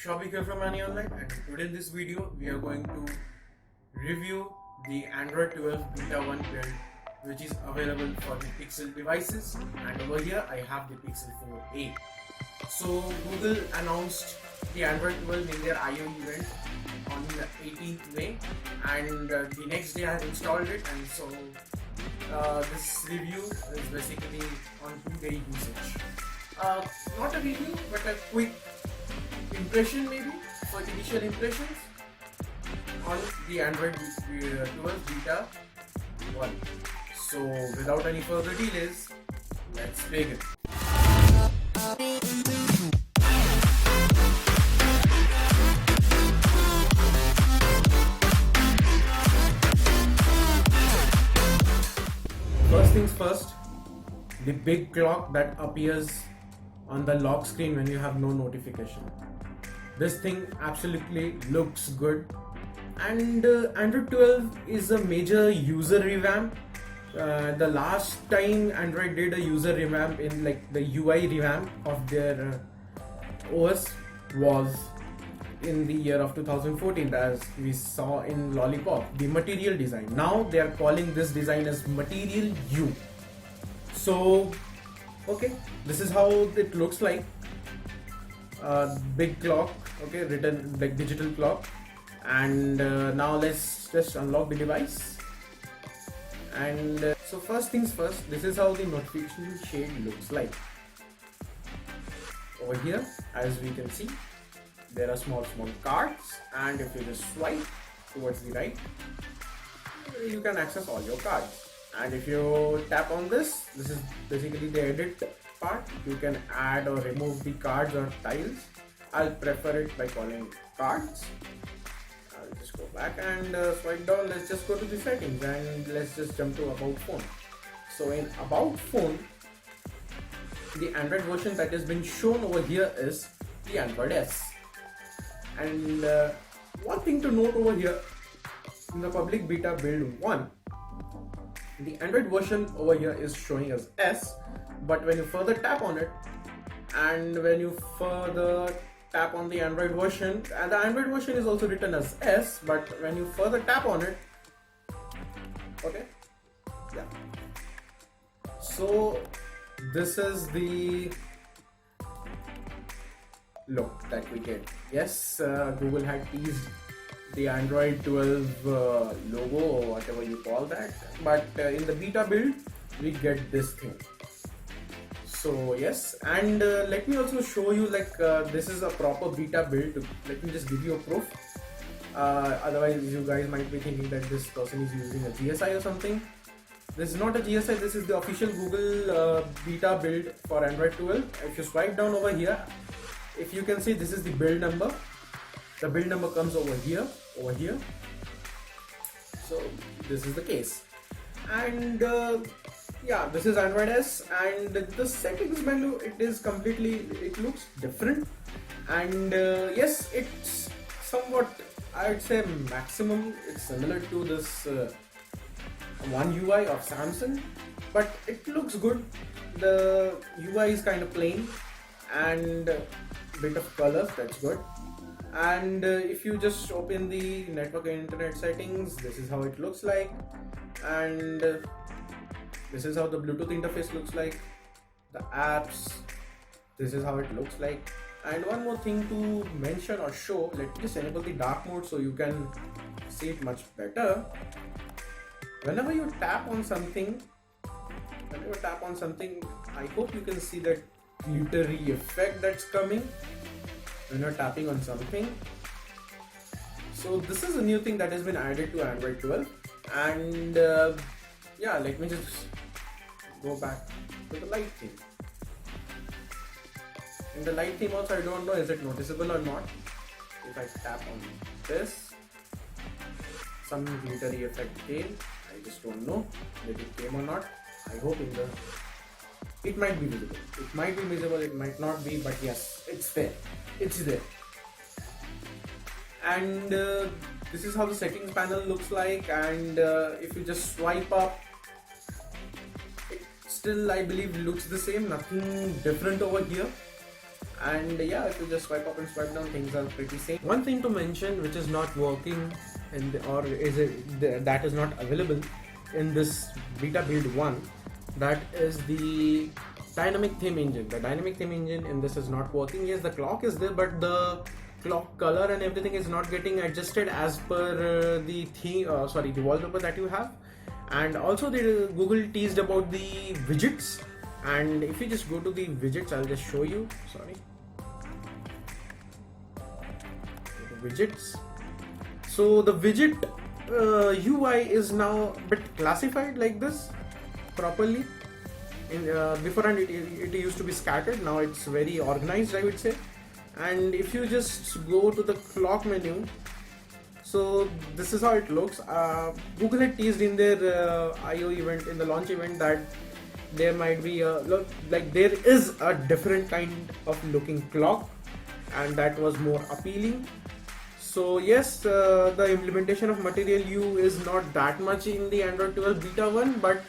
Shobik here from Money Online, and today in this video we are going to review the Android 12 Beta 1 build which is available for the Pixel devices, and over here I have the Pixel 4a. So Google announced the Android 12 in their I/O event on the 18th May, and the next day I have installed it, and so this review is basically on 2-day usage. Not a review but a quick impression, maybe for initial impressions on the Android 12 Beta 1. So without any further delays, let's begin. First things first, the big clock that appears on the lock screen when you have no notification. This thing absolutely looks good, and Android 12 is a major user revamp. The last time Android did a user revamp in like the UI revamp of their OS was in the year of 2014, as we saw in Lollipop, the material design. Now they are calling this design as Material U. So okay, this is how it looks like. Big clock, okay, written like digital clock. And now let's just unlock the device. And so first things first, this is how the notification shade looks like. Over here, as we can see, there are small cards, and if you just swipe towards the right, you can access all your cards. And if you tap on this is basically the edit part. You can add or remove the cards or tiles. I'll prefer it by calling cards. I'll just go back and swipe down. Let's just go to the settings and let's just jump to About Phone. So in About Phone, the Android version that has been shown over here is the Android S. And one thing to note over here, in the public beta build 1, the Android version over here is showing as S, but when you further tap on it, and when you further tap on the Android version, and the Android version is also written as S, but when you further tap on it, okay, yeah. So this is the look that we get. Yes, Google had teased the Android 12 logo or whatever you call that, but in the beta build we get this thing. So yes, and let me also show you, like this is a proper beta build. Let me just give you a proof. Otherwise you guys might be thinking that this person is using a GSI or something. This is not a GSI, this is the official Google beta build for Android 12. If you swipe down over here, if you can see, this is the build number. The build number comes over here. So this is the case. And yeah, this is Android S, and the settings menu, it looks different. And yes, it's somewhat, I'd say maximum, it's similar to this One UI of Samsung, but it looks good. The UI is kind of plain and bit of colors, that's good. And if you just open the network and internet settings, this is how it looks like. And this is how the Bluetooth interface looks like. The apps, this is how it looks like. And one more thing to mention or show, let me just enable the dark mode so you can see it much better. Whenever you tap on something, I hope you can see that glittery effect that's coming when you're tapping on something. So this is a new thing that has been added to Android 12. And yeah, let me just go back to the light theme. In the light theme also, I don't know is it noticeable or not. If I tap on this, some glittery effect came. I just don't know if it came or not. I hope it might be visible. It might be visible, it might not be, but yes, it's there. It's there. And this is how the settings panel looks like. And if you just swipe up, it still, I believe, looks the same. Nothing different over here. And yeah, if you just swipe up and swipe down, things are pretty same. One thing to mention which is not working or is it that is not available in this beta build 1, that is the dynamic theme engine. The dynamic theme engine in this is not working. Yes, the clock is there, but the clock color and everything is not getting adjusted as per the theme, the wallpaper that you have. And also Google teased about the widgets, and if you just go to the widgets, I'll just show you. Widgets. So the widget UI is now a bit classified like this properly. Beforehand it used to be scattered, now it's very organized, I would say. And if you just go to the clock menu, so this is how it looks. Google had teased in their I/O event, in the launch event, that there might be there is a different kind of looking clock, and that was more appealing. So yes, the implementation of Material U is not that much in the Android 12 beta 1, but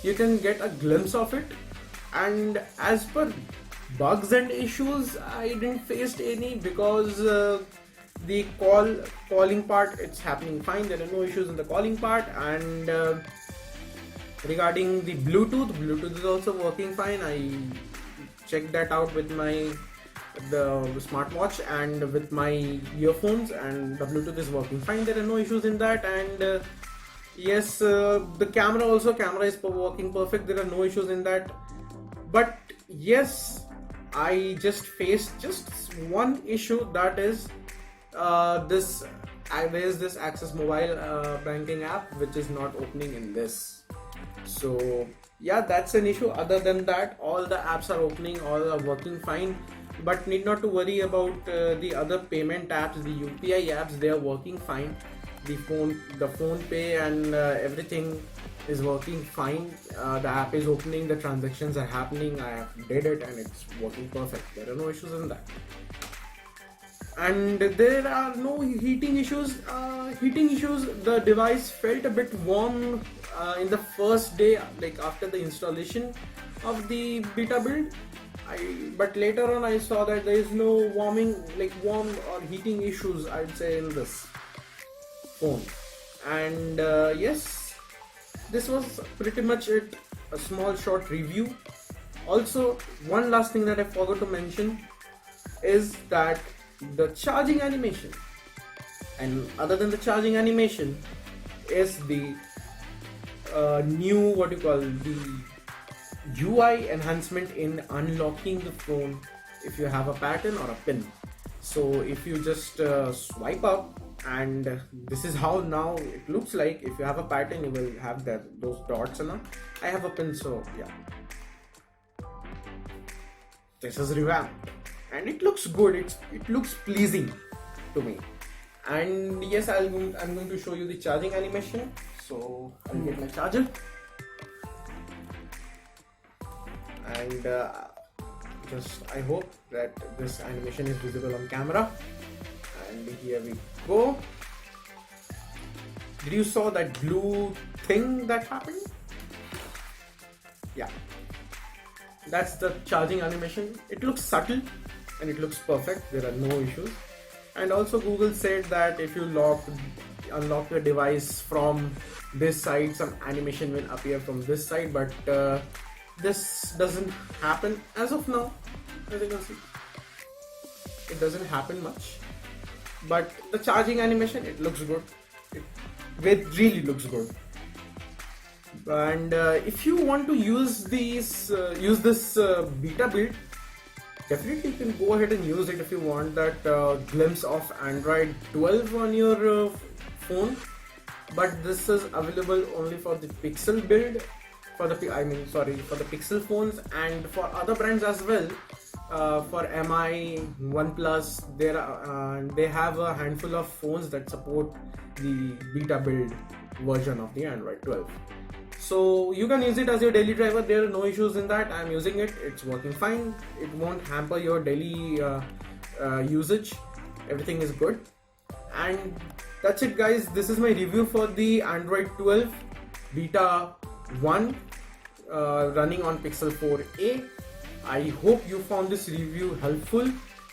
you can get a glimpse of it. And as per bugs and issues, I didn't face any, because the calling part, it's happening fine. There are no issues in the calling part. And regarding the Bluetooth is also working fine. I checked that out with the smartwatch and with my earphones, and the Bluetooth is working fine. There are no issues in that. And yes, the camera is working perfect. There are no issues in that. But yes, I just faced just one issue, that is this Access Mobile banking app, which is not opening in this. So yeah, that's an issue. Other than that, all the apps are opening, all are working fine. But need not to worry about the other payment apps, the UPI apps. They are working fine. The phone pay and everything is working fine. The app is opening, the transactions are happening. I have did it and it's working perfect. There are no issues in that. And there are no heating issues. The device felt a bit warm in the first day, like after the installation of the beta build. But later on I saw that there is no warm or heating issues, I'd say, in this phone. And yes, this was pretty much it. A small short review. Also, one last thing that I forgot to mention is that the charging animation, and other than the charging animation, is the new the UI enhancement in unlocking the phone if you have a pattern or a pin. So if you just swipe up, and this is how now it looks like. If you have a pattern, you will have those dots, and I have a pin, so yeah, this is revamped and it looks good. It looks pleasing to me. And yes, I'm going to show you the charging animation. So I'll get my charger. And I hope that this animation is visible on camera. And here we go. Did you saw that blue thing that happened? Yeah, that's the charging animation. It looks subtle and it looks perfect. There are no issues. And also Google said that if you unlock the device from this side, some animation will appear from this side, but this doesn't happen as of now. As you can see, it doesn't happen much. But the charging animation, it looks good. It really looks good. And if you want to use this beta build, definitely you can go ahead and use it if you want that glimpse of Android 12 on your phone. But this is available only for the Pixel build, for the Pixel phones, and for other brands as well. For MI, OnePlus, they have a handful of phones that support the beta build version of the Android 12. So you can use it as your daily driver. There are no issues in that. I'm using it. It's working fine. It won't hamper your daily usage. Everything is good. And that's it, guys. This is my review for the Android 12 beta 1 running on Pixel 4a. I hope you found this review helpful,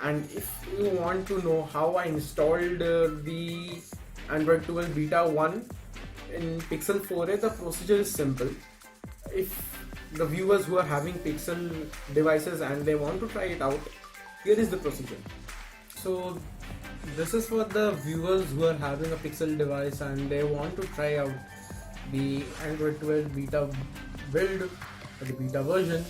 and if you want to know how I installed the Android 12 Beta 1 in Pixel 4a, the procedure is simple. If the viewers who are having Pixel devices and they want to try it out, here is the procedure. So this is for the viewers who are having a Pixel device and they want to try out the Android 12 beta build or the beta version.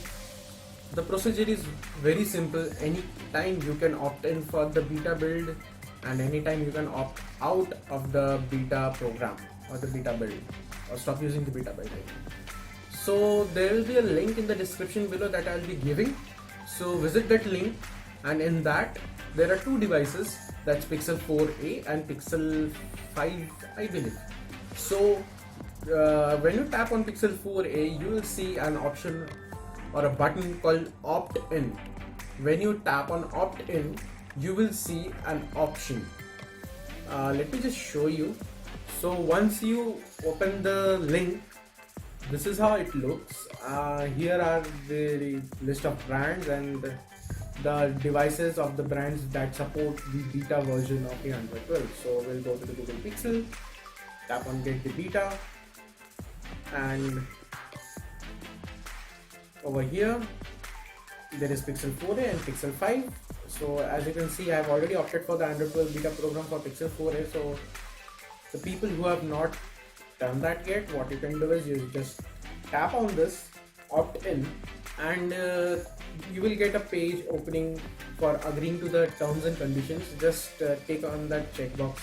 The procedure is very simple. Anytime you can opt in for the beta build and anytime you can opt out of the beta program or the beta build or stop using the beta build. So there will be a link in the description below that I'll be giving. So visit that link, and in that there are two devices, that's Pixel 4a and Pixel 5, I believe. So when you tap on Pixel 4a, you will see an option or a button called opt-in. When you tap on opt-in, you will see an option. Let me just show you. So once you open the link, this is how it looks. Here are the list of brands and the devices of the brands that support the beta version of the Android 12. So we'll go to the Google Pixel, tap on get the beta, and over here there is Pixel 4a and Pixel 5. So as you can see, I have already opted for the Android 12 beta program for Pixel 4a. So the people who have not done that yet, what you can do is you just tap on this opt in, and you will get a page opening for agreeing to the terms and conditions. Just click on that checkbox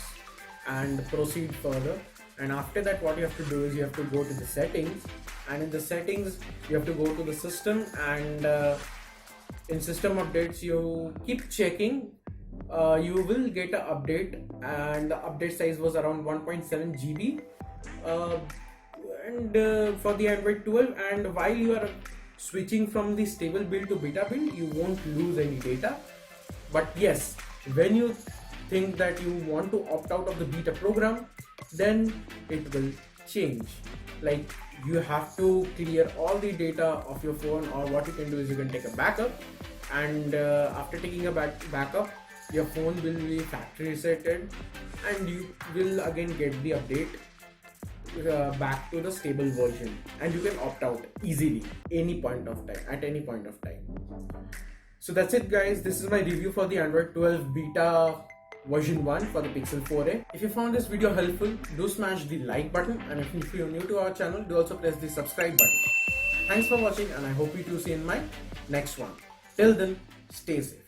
and proceed further. And after that, what you have to do is you have to go to the settings, and in the settings you have to go to the system, and in system updates you keep checking. You will get an update, and the update size was around 1.7 GB and for the Android 12. And while you are switching from the stable build to beta build, you won't lose any data. But yes, when you think that you want to opt out of the beta program, then it will change. Like, you have to clear all the data of your phone, or what you can do is you can take a backup, and after taking a backup, your phone will be factory resetted and you will again get the update back to the stable version, and you can opt out easily at any point of time. So that's it, guys. This is my review for the Android 12 beta version 1 for the Pixel 4a. If you found this video helpful, do smash the like button, and if you're new to our channel, do also press the subscribe button. Thanks for watching, and I hope you to see in my next one. Till then, stay safe.